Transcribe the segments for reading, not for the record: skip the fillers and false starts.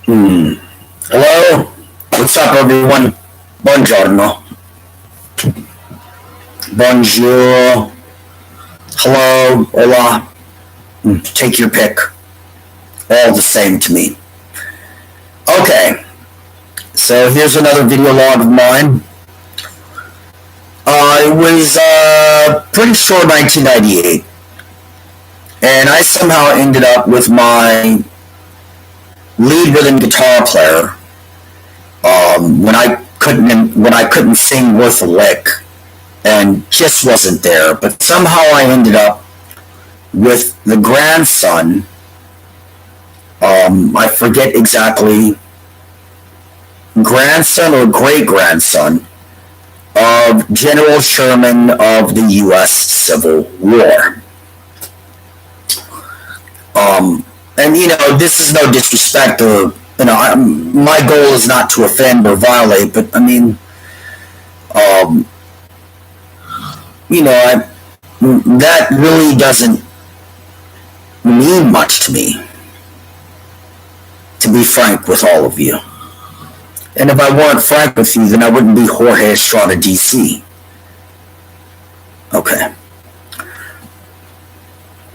Hello? What's up, everyone? Buongiorno. Bonjour. Hello. Hola. Take your pick. All the same to me. Okay. So here's another video log of mine. It was pretty sure 1998. And I somehow ended up with my lead rhythm guitar player when I couldn't sing worth a lick and just wasn't there. But somehow I ended up with the grandson. I forget exactly, grandson or great grandson of General Sherman of the U.S. Civil War. And this is no disrespect, or my goal is not to offend or violate, but I mean, that really doesn't mean much to me, to be frank with all of you. And if I weren't frank with you, then I wouldn't be Jorge Estrada, DC. Okay.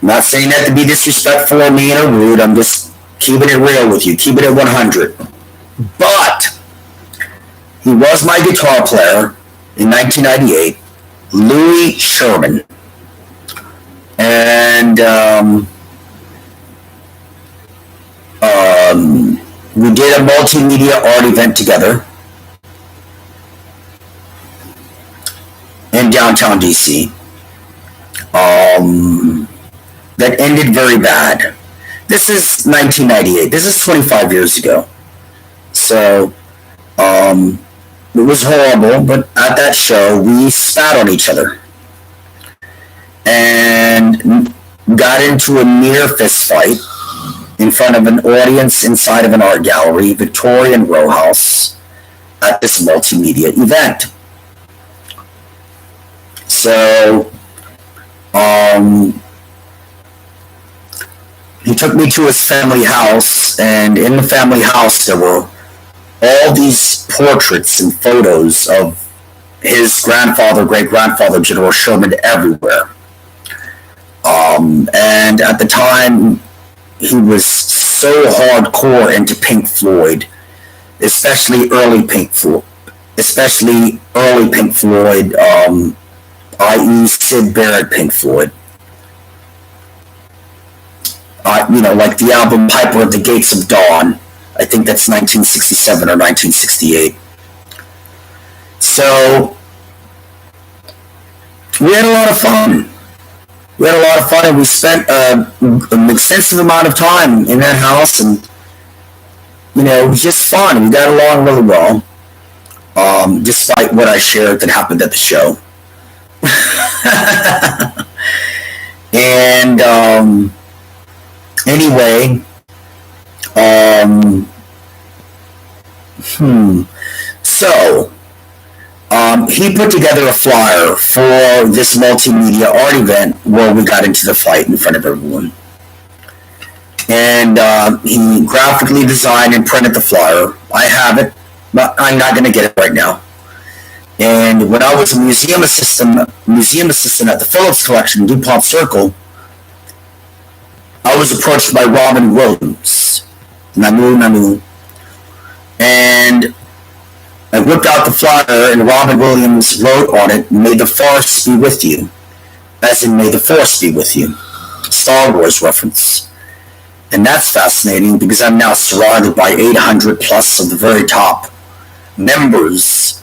I'm not saying that to be disrespectful or mean or rude. I'm just keeping it real with you, keeping it 100. But he was my guitar player in 1998, Louis Sherman. And we did a multimedia art event together in downtown DC. That ended very bad. This is 1998. This is 25 years ago. So, it was horrible, but at that show, we spat on each other. And got into a near fist fight in front of an audience inside of an art gallery, Victorian Row House, at this multimedia event. So, he took me to his family house, and in the family house there were all these portraits and photos of his grandfather, great-grandfather, General Sherman, everywhere. And at the time, he was so hardcore into Pink Floyd, especially early Pink Floyd, i.e. Syd Barrett Pink Floyd. Like the album Piper at the Gates of Dawn. I think that's 1967 or 1968. So, we had a lot of fun. And we spent an extensive amount of time in that house, and, it was just fun. We got along really well, despite what I shared that happened at the show. And, anyway, so, he put together a flyer for this multimedia art event where we got into the fight in front of everyone. And he graphically designed and printed the flyer. I have it, but I'm not going to get it right now. And when I was a museum assistant at the Phillips Collection in DuPont Circle, I was approached by Robin Williams. Namu. And I whipped out the flyer, and Robin Williams wrote on it, "May the Farce be with you," as in May the Force be with you. Star Wars reference. And that's fascinating because I'm now surrounded by 800 plus of the very top members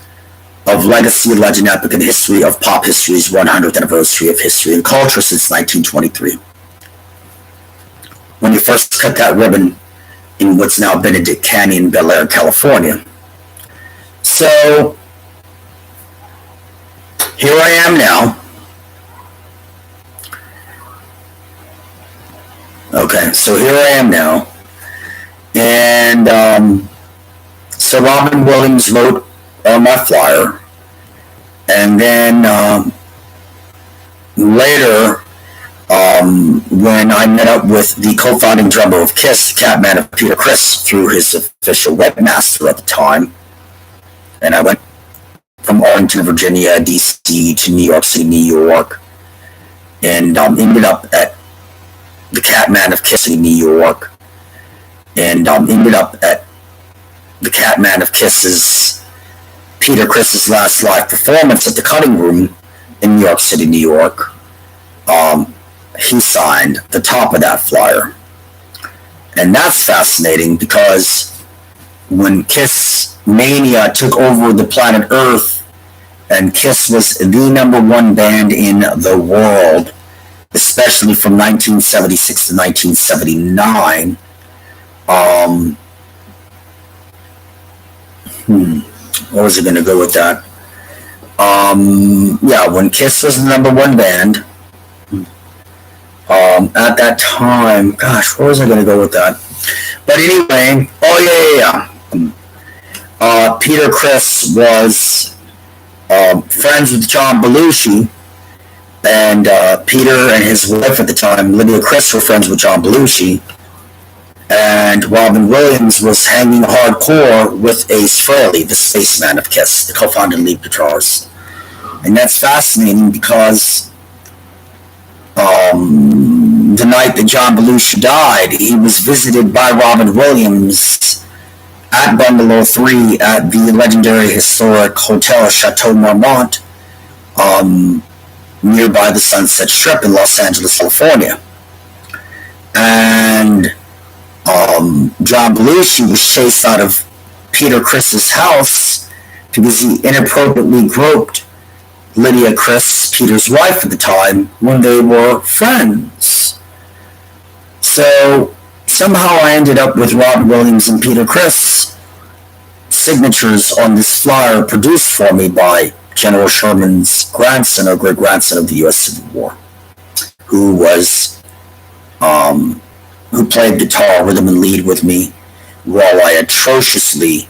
of Legacy, Legend, Epic, and History of Pop History's 100th anniversary of history and culture since 1923. When you first cut that ribbon in what's now Benedict Canyon, Bel Air, California. So, here I am now. Okay, so here I am now. And, so Robin Williams wrote on my flyer. And then, later, when I met up with the co-founding drummer of KISS, CATMAN of Peter Criss, through his official webmaster at the time. And I went from Arlington, Virginia, DC to New York City, New York, and ended up at the CATMAN of KISS in New York, and ended up at the CATMAN of KISS's Peter Criss's last live performance at the Cutting Room in New York City, New York. He signed the top of that flyer. And that's fascinating because when KISS Mania took over the planet Earth and KISS was the #1 band in the world, especially from 1976 to 1979, what was I going to go with that? When KISS was the #1 band, at that time, gosh, where was I going to go with that? But anyway, Peter Criss was friends with John Belushi, and Peter and his wife at the time, Lydia Criss, were friends with John Belushi, and Robin Williams was hanging hardcore with Ace Frehley, the spaceman of KISS, the co-founder lead guitarist. And that's fascinating because the night that John Belushi died, he was visited by Robin Williams at Bungalow 3 at the legendary historic Hotel Chateau Marmont, nearby the Sunset Strip in Los Angeles, California. And John Belushi was chased out of Peter Criss's house because he inappropriately groped Lydia Criss, Peter's wife at the time, when they were friends. So somehow I ended up with Robin Williams and Peter Criss signatures on this flyer produced for me by General Sherman's grandson or great-grandson of the U.S. Civil War, who played guitar, rhythm, and lead with me while I atrociously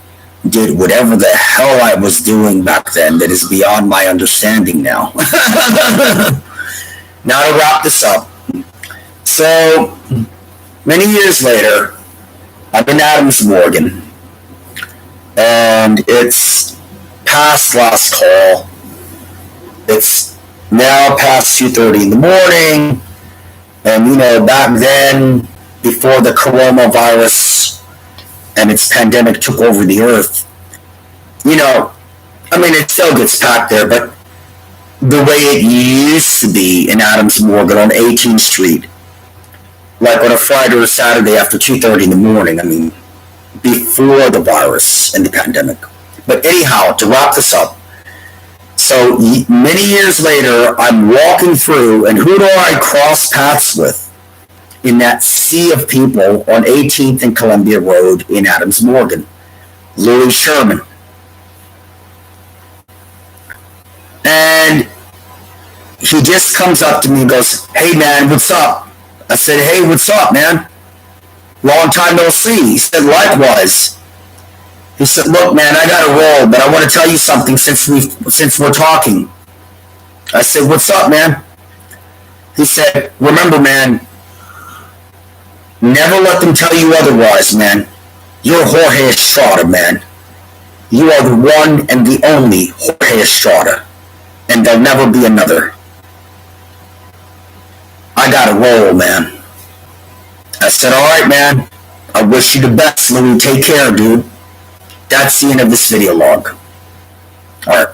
did whatever the hell I was doing back then that is beyond my understanding now. Now to wrap this up. So, many years later, I'm in Adams, Morgan, and it's past last call. It's now past 2:30 in the morning, and back then, before the coronavirus and its pandemic took over the earth, it still gets packed there, but the way it used to be in Adams Morgan on 18th Street, like on a Friday or Saturday after 2:30 in the morning, before the virus and the pandemic. But anyhow, to wrap this up, so many years later, I'm walking through, and who do I cross paths with in that sea of people on 18th and Columbia Road in Adams Morgan? Louis Sherman. And he just comes up to me and goes, "Hey man, what's up?" I said, "Hey, what's up, man? Long time no see." He said, "Likewise." He said, "Look, man, I gotta roll, but I want to tell you something since we're talking." I said, "What's up, man?" He said, "Remember, man, never let them tell you otherwise, man. You're Jorge Estrada, man. You are the one and the only Jorge Estrada, and there'll never be another. I gotta roll, man." I said, "All right, man. I wish you the best, Louis. Take care, dude." That's the end of this video log. All right.